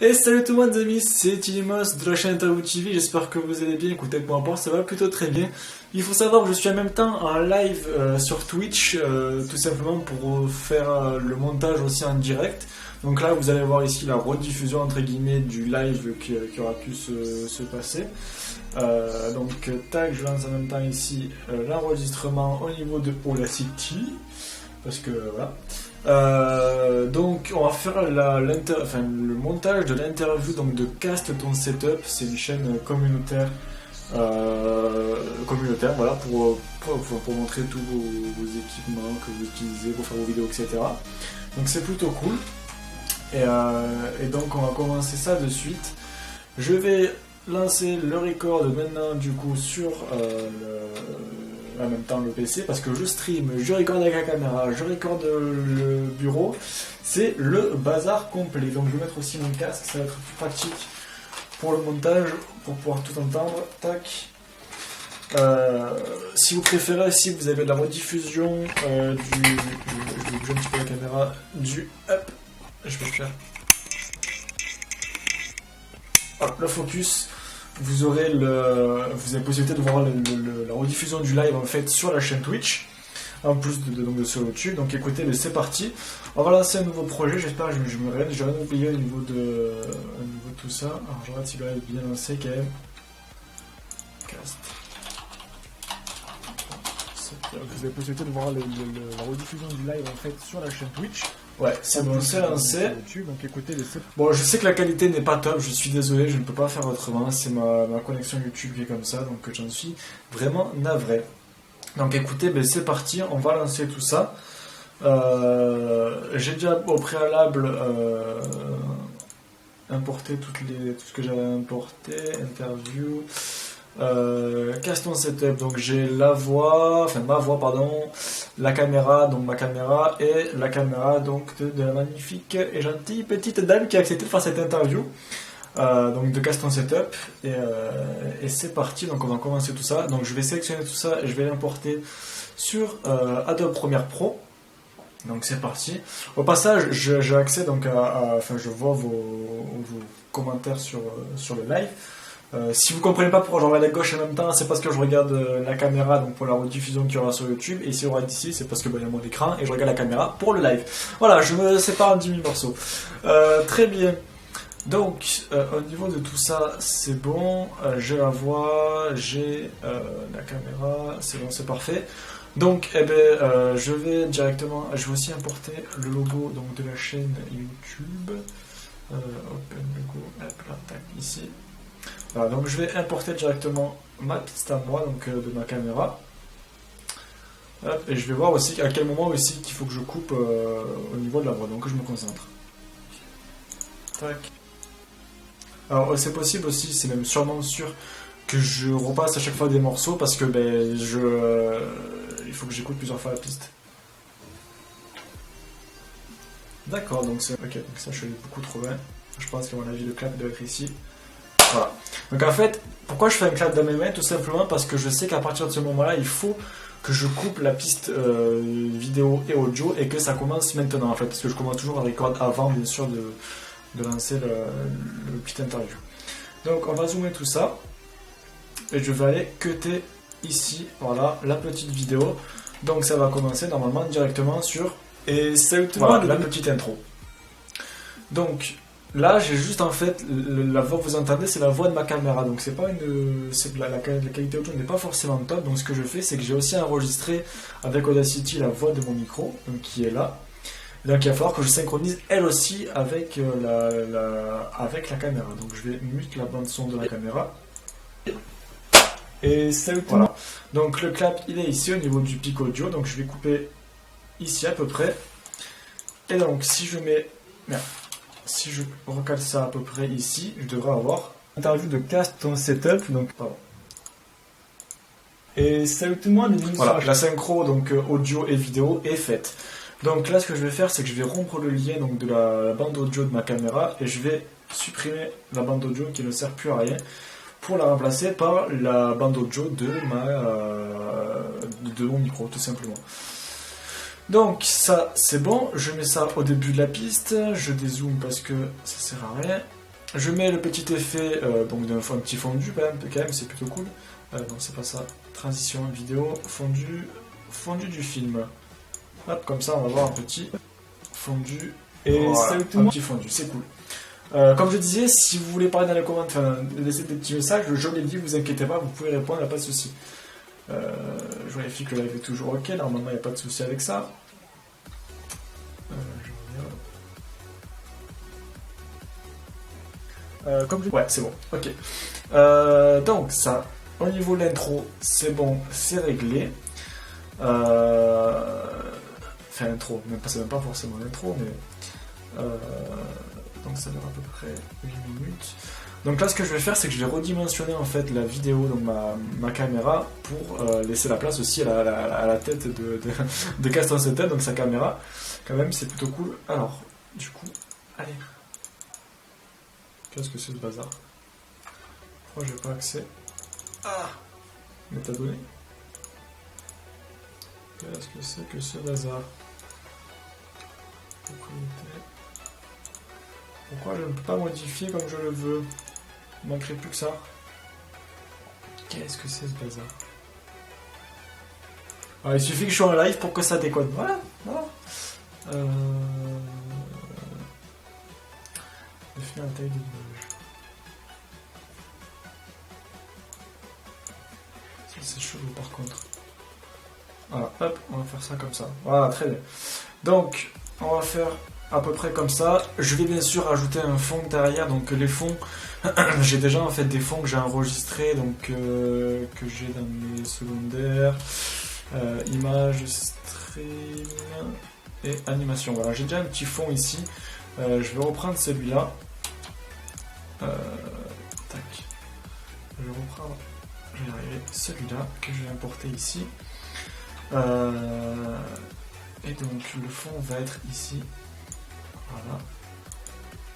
Et salut tout le monde les amis, c'est Tilimos de la chaîne Interview TV, j'espère que vous allez bien, écoutez pour rapport, ça va plutôt très bien. Il faut savoir que je suis en même temps en live sur Twitch, tout simplement pour faire le montage aussi en direct. Donc là vous allez voir ici la rediffusion entre guillemets du live qui aura pu se passer. Donc tac, je lance en même temps ici l'enregistrement au niveau de Audacity, parce que voilà. Donc on va faire le montage de l'interview donc de Cast Ton Setup, c'est une chaîne communautaire voilà, pour montrer tous vos équipements que vous utilisez pour faire vos vidéos, etc. Donc c'est plutôt cool. Et donc on va commencer ça de suite. Je vais lancer le record maintenant du coup sur en même temps le PC parce que je stream, je recorde avec la caméra, je recorde le bureau, c'est le bazar complet. Donc je vais mettre aussi mon casque, ça va être plus pratique pour le montage, pour pouvoir tout entendre. Tac. Si vous préférez, si vous avez de la rediffusion je vais bouger un petit peu la caméra, hop, je vais faire hop, le focus. Vous avez possibilité de voir la rediffusion du live en fait sur la chaîne Twitch, en plus de sur YouTube. Donc écoutez, mais c'est parti. On va lancer un nouveau projet, j'espère que je me réveille, j'ai rien oublié au niveau de tout ça. Alors je regarde si le live est bien lancé quand même. Cast. Vous avez possibilité de voir la rediffusion du live en fait sur la chaîne Twitch. Ouais, c'est bon, c'est lancé. Donc écoutez, bon, je sais que la qualité n'est pas top, je suis désolé, je ne peux pas faire autrement, c'est ma connexion YouTube qui est comme ça, donc j'en suis vraiment navré. Donc écoutez, ben, c'est parti, on va lancer tout ça. J'ai déjà au préalable importé tout ce que j'avais importé, interview. Cast Ton Setup, donc j'ai ma voix, la caméra, donc ma caméra, et la caméra donc de la magnifique et gentille petite dame qui a accepté de faire cette interview, donc de Cast Ton Setup, et c'est parti. Donc on va commencer tout ça. Donc je vais sélectionner tout ça et je vais l'importer sur Adobe Premiere Pro. Donc c'est parti. Au passage, j'ai accès donc je vois vos commentaires sur le live. Si vous comprenez pas pourquoi je regarde à gauche en même temps, c'est parce que je regarde la caméra donc pour la rediffusion qu'il y aura sur YouTube, et si on regarde ici, c'est parce que il y a mon écran et je regarde la caméra pour le live. Voilà, je me sépare en 10 000 morceaux. Très bien. Donc au niveau de tout ça, c'est bon. J'ai la voix, j'ai la caméra, c'est bon, c'est parfait. Donc je vais aussi importer le logo donc de la chaîne YouTube. Open logo, hop là, tac, ici. Voilà, donc je vais importer directement ma piste à moi, donc de ma caméra. Hop, et je vais voir aussi à quel moment aussi qu'il faut que je coupe au niveau de la voix, donc je me concentre. Tac. Alors c'est possible aussi, c'est même sûrement sûr que je repasse à chaque fois des morceaux parce que il faut que j'écoute plusieurs fois la piste. D'accord, donc c'est ok, donc ça je suis beaucoup trop loin. Je pense qu'à mon avis le clap doit être ici. Voilà. Donc en fait, pourquoi je fais un clap dans mes mains? Tout simplement parce que je sais qu'à partir de ce moment-là, il faut que je coupe la piste vidéo et audio et que ça commence maintenant en fait, parce que je commence toujours à record avant bien sûr de lancer le petit interview. Donc on va zoomer tout ça et je vais aller cutter ici, voilà, la petite vidéo. Donc ça va commencer normalement directement sur voilà, la petite intro. Donc là, j'ai juste en fait la voix que vous entendez, c'est la voix de ma caméra. Donc c'est pas la qualité audio n'est pas forcément top. Donc ce que je fais, c'est que j'ai aussi enregistré avec Audacity la voix de mon micro, donc qui est là. Donc il va falloir que je synchronise elle aussi avec avec la caméra. Donc je vais mute la bande son de la caméra. Et salut tout le monde. Donc le clap, il est ici au niveau du pic audio. Donc je vais couper ici à peu près. Et donc si je recale ça à peu près ici, je devrais avoir interview de Cast Ton Setup. Donc, pardon. Et salut tout le monde. Voilà, la synchro donc audio et vidéo est faite. Donc là, ce que je vais faire, c'est que je vais rompre le lien donc de la bande audio de ma caméra et je vais supprimer la bande audio qui ne sert plus à rien pour la remplacer par la bande audio de mon micro, tout simplement. Donc ça c'est bon, je mets ça au début de la piste, je dézoome parce que ça sert à rien. je mets le petit effet donc d'un petit fondu quand même c'est plutôt cool. Non, c'est pas ça. Transition vidéo, fondu du film. Hop, comme ça on va voir un petit fondu. Et voilà, un petit fondu, c'est cool. Comme je disais, si vous voulez parler dans les commentaires, laisser des petits messages, je l'ai dit, vous inquiétez pas, vous pouvez répondre, il n'y a pas de souci. Je vérifie que le live est toujours ok, normalement il n'y a pas de souci avec ça. Ouais, c'est bon, ok. Donc ça, au niveau de l'intro, c'est bon, c'est réglé. Enfin, l'intro, c'est même pas forcément l'intro, mais... donc ça dure à peu près 8 minutes. Donc là, ce que je vais faire, c'est que je vais redimensionner en fait la vidéo, donc ma caméra, pour laisser la place aussi à la tête de Castor Setup, donc sa caméra. Quand même, c'est plutôt cool. Alors, du coup, allez. Qu'est-ce que c'est ce bazar? Pourquoi j'ai pas accès? Ah! Métadonnées. Qu'est-ce que c'est que ce bazar? Pourquoi je ne peux pas modifier comme je le veux? Il ne manquerait plus que ça. Qu'est-ce que c'est ce bazar? Alors, il suffit que je sois en live pour que ça déconne. Voilà, voilà. Définir la taille de l'image. C'est chelou par contre. Voilà, hop, on va faire ça comme ça. Voilà, très bien. Donc, on va faire à peu près comme ça. Je vais bien sûr ajouter un fond derrière. Donc les fonds, j'ai déjà en fait des fonds que j'ai enregistrés, donc que j'ai dans mes secondaires, images, stream et animation. Voilà, j'ai déjà un petit fond ici. Je vais reprendre celui-là. Tac. Je vais reprendre. Je vais arriver celui-là que je vais importer ici. Et donc le fond va être ici. Voilà.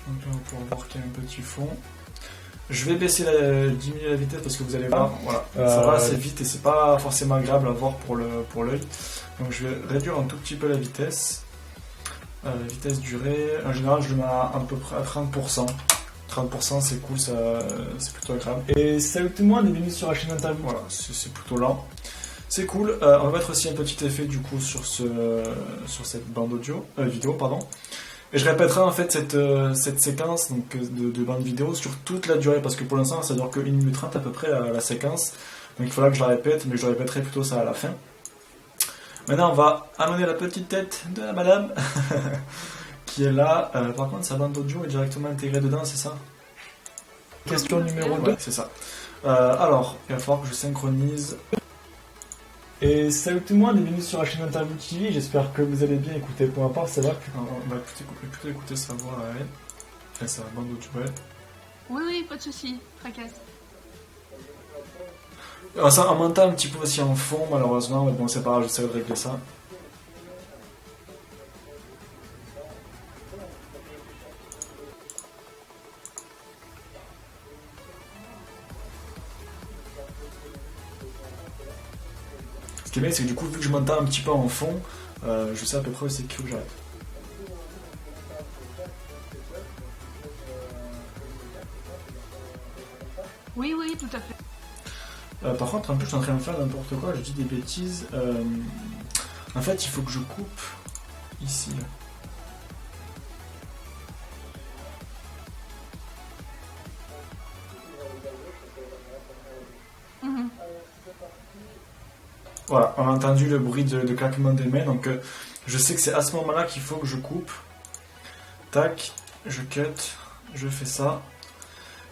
Donc là on va pouvoir voir qu'il y a un petit fond. Je vais diminuer la vitesse parce que vous allez voir, voilà, ça va assez vite et c'est pas forcément agréable à voir pour l'œil. Donc je vais réduire un tout petit peu la vitesse. Vitesse durée, en général je le mets à peu près à 30%. 30% c'est cool, c'est plutôt agréable. Et salut tout le monde et bienvenue sur la chaîne Interview. Voilà, c'est plutôt lent. C'est cool. On va mettre aussi un petit effet du coup sur cette bande vidéo, pardon. Et je répéterai en fait cette séquence donc, de bande vidéo sur toute la durée parce que pour l'instant ça dure que 1 minute 30 à peu près la séquence. Donc il faudra que je la répète, mais je répéterai plutôt ça à la fin. Maintenant on va amener la petite tête de la madame qui est là. Par contre sa bande audio est directement intégrée dedans, c'est ça? Question numéro 2. Ouais, c'est ça. Alors, il va falloir que je synchronise. Et salut tout le monde et bienvenue sur la chaîne Interview TV, j'espère que vous allez bien. Écoutez, pour ma part, ça va. On va plutôt écouter sa voix à elle. Enfin, sa bande audio. Oui, pas de soucis, tracasse. Alors ça, on m'entend un petit peu aussi en fond, malheureusement, mais bon, c'est pas grave, j'essaie de régler ça. Ce qui est bien, c'est que du coup, vu que je m'entends un petit peu en fond, je sais à peu près où c'est qu'il faut que j'arrête. Oui, tout à fait. Par contre, en plus, je suis en train de faire n'importe quoi, je dis des bêtises. En fait, il faut que je coupe ici. Là. Voilà, on a entendu le bruit de claquement des mains, donc je sais que c'est à ce moment-là qu'il faut que je coupe. Tac, je cut, je fais ça.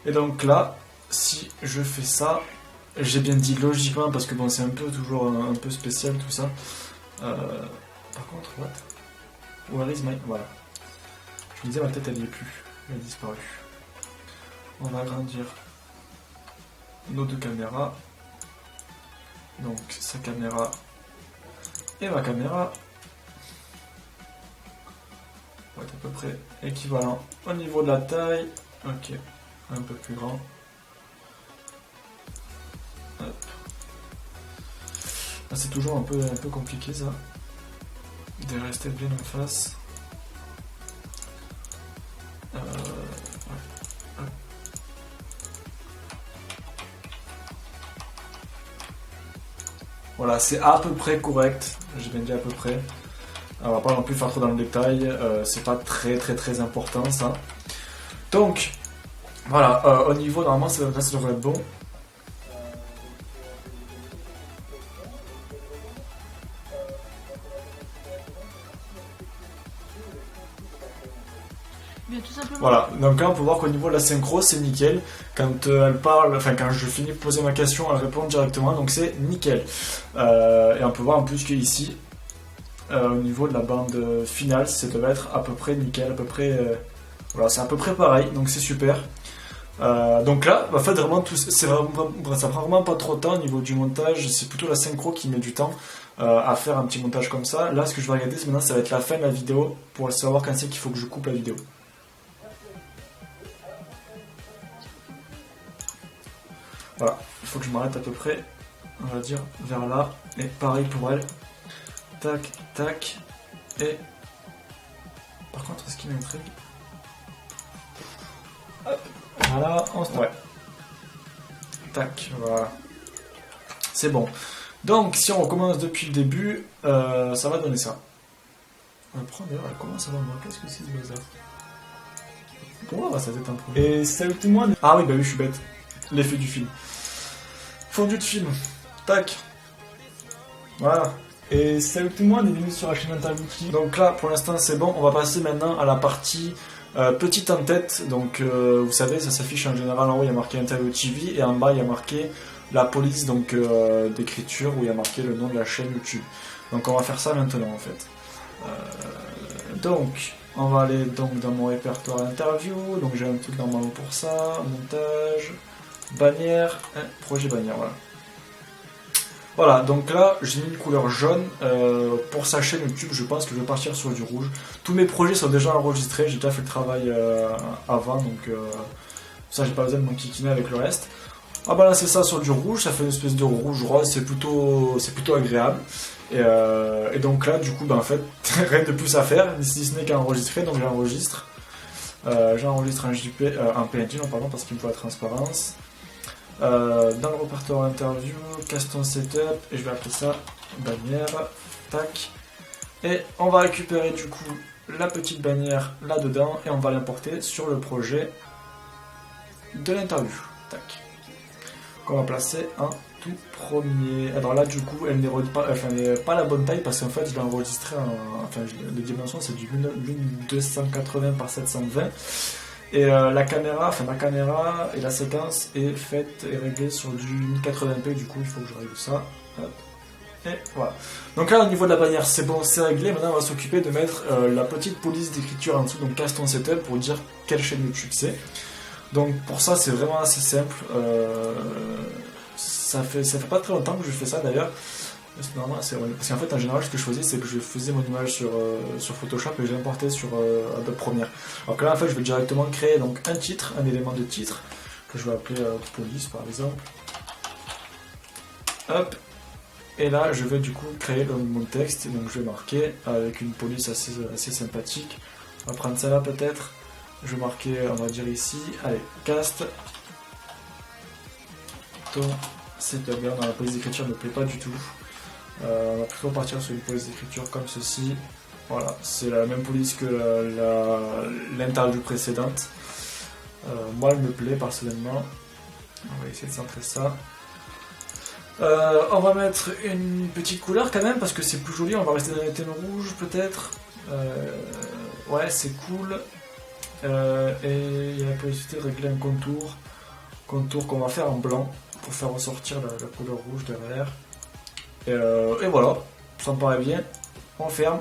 Et donc là, si je fais ça, j'ai bien dit logiquement parce que bon, c'est un peu toujours un peu spécial tout ça. Par contre, what? Where is my... Voilà. Je me disais, ma tête elle y est plus, elle a disparu. On va agrandir nos deux caméras. Donc sa caméra et ma caméra va être à peu près équivalent au niveau de la taille. Ok, un peu plus grand. C'est toujours un peu compliqué ça. De rester bien en face. Ouais. Hop. Voilà, c'est à peu près correct, j'ai bien dit à peu près. On va pas non plus faire trop dans le détail, c'est pas très important ça. Donc, voilà, au niveau, normalement ça devrait être bon. Bien, tout simplement. Voilà, donc là on peut voir qu'au niveau de la synchro c'est nickel. Quand elle parle, enfin quand je finis de poser ma question, elle répond directement, donc c'est nickel. Et on peut voir en plus qu'ici, au niveau de la bande finale, ça devait être à peu près nickel, à peu près, voilà, c'est à peu près pareil, donc c'est super. Donc là, en fait, vraiment, ça prend vraiment pas trop de temps au niveau du montage, c'est plutôt la synchro qui met du temps à faire un petit montage comme ça. Là, ce que je vais regarder, c'est maintenant, ça va être la fin de la vidéo pour savoir quand c'est qu'il faut que je coupe la vidéo. Voilà, il faut que je m'arrête à peu près, on va dire, vers là. Et pareil pour elle. Tac, tac. Et. Par contre, ce qui m'intrigue. Hop, voilà, ouais. Tac, voilà. C'est bon. Donc, si on recommence depuis le début, ça va donner ça. On va prendre d'ailleurs, elle commence à voir moi. Qu'est-ce que c'est ce bazar? Pourquoi on va sa tête un peu? Et salut tout le monde. Ah oui, bah oui, je suis bête. L'effet du film. Fondu de film. Tac. Voilà. Et salut tout le monde et bienvenue sur la chaîne Interview. Donc là, pour l'instant, c'est bon. On va passer maintenant à la partie petite en tête. Donc, vous savez, ça s'affiche en général en haut, il y a marqué Interview TV et en bas, il y a marqué la police donc d'écriture où il y a marqué le nom de la chaîne YouTube. Donc, on va faire ça maintenant en fait. Donc, on va aller donc dans mon répertoire interview. Donc, j'ai un truc normalement pour ça. Montage, bannière, projet bannière, voilà. Voilà, donc là, j'ai mis une couleur jaune. Pour sa chaîne YouTube, je pense que je vais partir sur du rouge. Tous mes projets sont déjà enregistrés, j'ai déjà fait le travail avant, donc ça, j'ai pas besoin de m'enquiquiner avec le reste. On va balancer ça sur du rouge, ça fait une espèce de rouge-rose, c'est plutôt agréable. Et donc là, du coup, ben, en fait, rien de plus à faire, si ce n'est qu'à enregistrer, donc j'enregistre. J'enregistre un PNG, non, pardon, parce qu'il me faut la transparence. Dans le répertoire interview, custom setup, et je vais appeler ça bannière, tac. Et on va récupérer du coup la petite bannière là-dedans et on va l'importer sur le projet de l'interview, tac. Qu'on va placer en tout premier. Alors là, du coup, elle n'est pas la bonne taille parce qu'en fait, je l'ai enregistré enfin, les dimensions c'est du 1280 par 720. Et la caméra, enfin ma caméra et la séquence est faite et réglée sur du 1080p, du coup il faut que je règle ça. Hop. Et voilà. Donc là au niveau de la bannière c'est bon, c'est réglé. Maintenant on va s'occuper de mettre la petite police d'écriture en dessous, donc custom setup pour dire quelle chaîne YouTube c'est. Donc pour ça c'est vraiment assez simple. Ça fait pas très longtemps que je fais ça d'ailleurs. Parce qu'en fait en général ce que je faisais c'est que je faisais mon image sur Photoshop et je l'importais sur Adobe Premiere. Alors que là en fait je vais directement créer donc un titre, un élément de titre que je vais appeler police par exemple. Hop. Et là je vais du coup créer mon texte, donc je vais marquer avec une police assez sympathique. On va prendre ça là peut-être. Je vais marquer, on va dire ici, allez, cast. Setup bien dans la police d'écriture ne me plaît pas du tout. On va plutôt partir sur une police d'écriture comme ceci. Voilà, c'est la même police que l'interview précédente. Moi, elle me plaît personnellement. On va essayer de centrer ça. On va mettre une petite couleur quand même parce que c'est plus joli. On va rester dans les thèmes rouges peut-être. Ouais, c'est cool. Et il y a la possibilité de régler un contour. Contour qu'on va faire en blanc pour faire ressortir la couleur rouge derrière. Et voilà, ça me paraît bien. On ferme.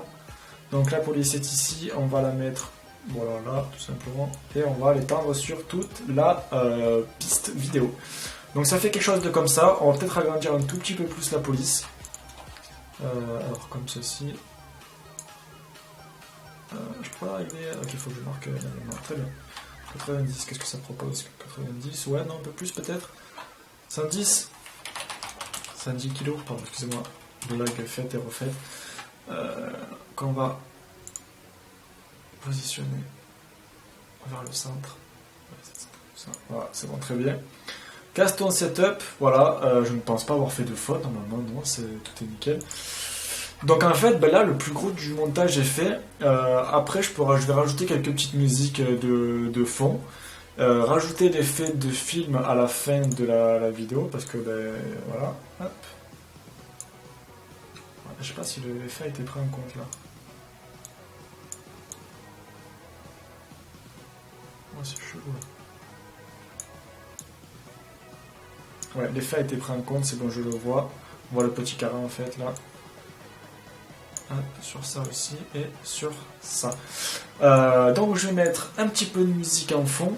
Donc la police est ici, on va la mettre voilà là tout simplement et on va l'étendre sur toute la piste vidéo. Donc ça fait quelque chose de comme ça. On va peut-être agrandir un tout petit peu plus la police. Alors comme ceci. Je pourrais arriver. Ok, il faut que je marque l'élément. Très bien. 90, qu'est-ce que ça propose? 90, ouais, non, un peu plus peut-être. 110. 110 kg, pardon, excusez-moi, blague faite et refaite, qu'on va positionner vers le centre. Voilà, c'est bon, très bien. casse ton setup, voilà, je ne pense pas avoir fait de faute, normalement non, tout est nickel. Donc en fait, là le plus gros du montage est fait, après je vais rajouter quelques petites musiques de fond, rajouter l'effet de film à la fin de la vidéo, parce que voilà, hop. Je sais pas si l'effet a été pris en compte là. Ouais, c'est chelou. Ouais, l'effet a été pris en compte, c'est bon, je le vois. On voit le petit carré en fait là. Hop, sur ça aussi et sur ça. Donc je vais mettre un petit peu de musique en fond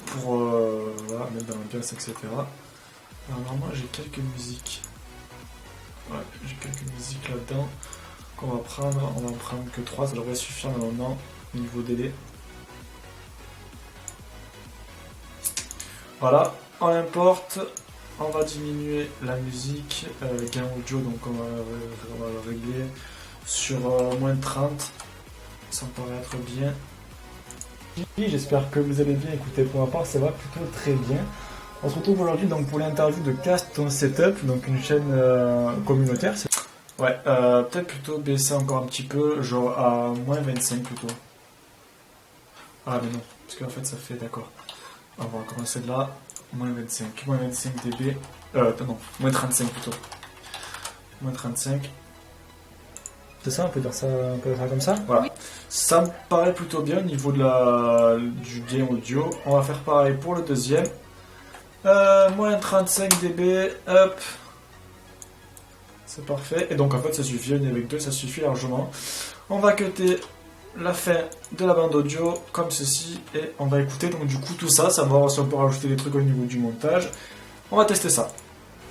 pour voilà, mettre dans l'ambiance, etc. Alors normalement j'ai quelques musiques. Ouais, j'ai quelques musiques là-dedans qu'on va prendre. On va en prendre que 3, ça devrait suffire normalement niveau délai. Voilà, on importe, on va diminuer la musique, gain audio, donc on va le régler sur moins 30, ça me paraît être bien. J'espère que vous allez bien. Écoutez, pour ma part ça va plutôt très bien. On se retrouve aujourd'hui donc pour l'interview de Casse ton setup, donc une chaîne communautaire. Ouais, peut-être plutôt baisser encore un petit peu, genre à moins 25 plutôt. Ah mais non, parce qu'en fait ça fait, d'accord. On va commencer de là, moins 25 dB, non, moins 35 plutôt. Moins 35. C'est ça, on peut dire ça comme ça. Voilà. Oui. Ça me paraît plutôt bien au niveau du gain audio. On va faire pareil pour le deuxième. Moins 35 dB, hop. C'est parfait. Et donc en fait ça suffit, avec 2 ça suffit largement. On va cutter la fin de la bande audio comme ceci et on va écouter donc du coup tout ça, savoir si on peut rajouter des trucs au niveau du montage. On va tester ça.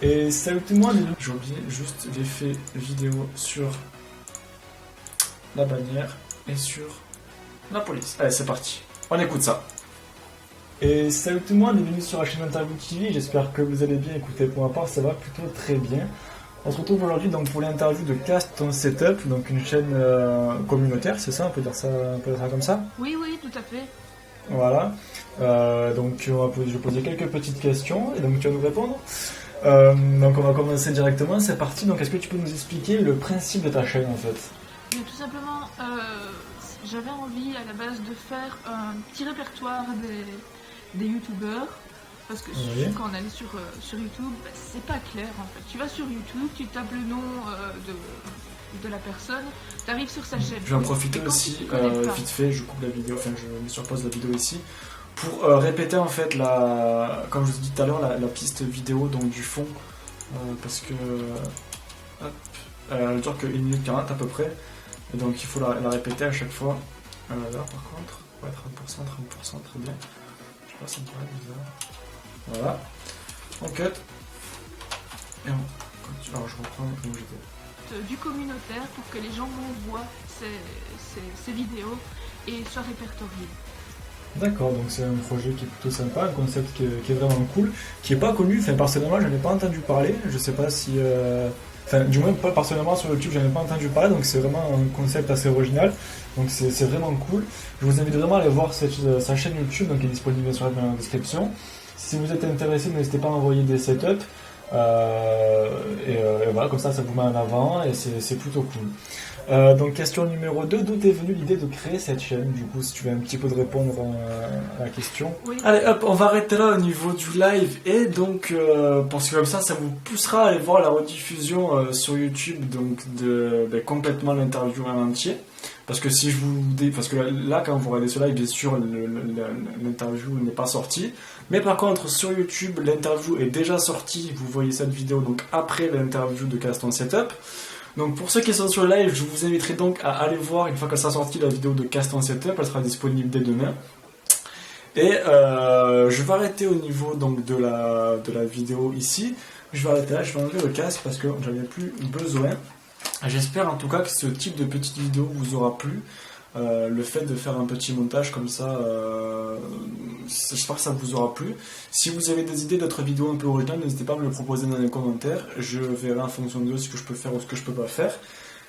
Et salut tout le monde, j'ai oublié juste l'effet vidéo sur la bannière et sur la police. Allez, c'est parti, on écoute ça. Et salut tout le monde, bienvenue sur la chaîne Interview TV, j'espère que vous allez bien. Écoutez, pour ma part ça va plutôt très bien. On se retrouve aujourd'hui donc pour l'interview de Casse ton setup, donc une chaîne communautaire, c'est ça, on peut dire ça comme ça? Oui, oui, tout à fait. Voilà. Donc je vais poser quelques petites questions et donc tu vas nous répondre. Donc on va commencer directement, c'est parti. Donc est-ce que tu peux nous expliquer le principe de ta chaîne en fait? Mais tout simplement, j'avais envie à la base de faire un petit répertoire des youtubeurs. Parce que oui, quand on allait sur YouTube, c'est pas clair en fait. Tu vas sur YouTube, tu tapes le nom de la personne, tu arrives sur sa chaîne. Je vais en profiter aussi, vite fait, je coupe la vidéo, enfin je me surpose la vidéo ici, pour répéter en fait, comme je vous ai dit tout à l'heure, la piste vidéo donc, du fond, parce que hop, elle dure que 1 minute 40 à peu près, et donc il faut la répéter à chaque fois. Là par contre, ouais, 30%, très bien. Je sais pas, ça me paraît bizarre. Voilà, on cut et on continue. Alors je reprends où j'étais. Du communautaire pour que les gens m'envoient ces vidéos et soient répertoriés. D'accord, donc c'est un projet qui est plutôt sympa, un concept qui est vraiment cool, qui est pas connu, enfin personnellement je n'en ai pas entendu parler, je sais pas si... Enfin du moins pas personnellement sur YouTube, je n'en ai pas entendu parler, donc c'est vraiment un concept assez original, donc c'est vraiment cool. Je vous invite vraiment à aller voir sa chaîne YouTube, donc qui est disponible sur la description. Si vous êtes intéressé, n'hésitez pas à envoyer des setups. Et voilà, comme ça vous met en avant et c'est plutôt cool. Donc question numéro 2, d'où est venue l'idée de créer cette chaîne? Du coup, si tu veux un petit peu de répondre à la question. Oui. Allez hop, on va arrêter là au niveau du live et donc parce que comme ça vous poussera à aller voir la rediffusion sur YouTube donc complètement l'interview en entier. Parce que si je vous dis, parce que là quand vous regardez ce live, bien sûr l'interview n'est pas sortie, mais par contre sur YouTube l'interview est déjà sortie. Vous voyez cette vidéo donc après l'interview de Casse ton setup. Donc pour ceux qui sont sur le live, je vous inviterai donc à aller voir une fois qu'elle sera sortie la vidéo de Casse ton setup. Elle sera disponible dès demain. Et je vais arrêter au niveau donc de la vidéo ici. Je vais arrêter là, je vais enlever le casque parce que j'en ai plus besoin. J'espère en tout cas que ce type de petite vidéo vous aura plu. Le fait de faire un petit montage comme ça, j'espère que ça vous aura plu. Si vous avez des idées d'autres vidéos un peu originales, n'hésitez pas à me le proposer dans les commentaires. Je verrai en fonction de ce que je peux faire ou ce que je peux pas faire.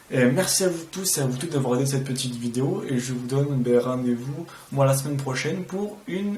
Et merci à vous tous et à vous toutes d'avoir regardé cette petite vidéo. Et je vous donne rendez-vous la semaine prochaine pour une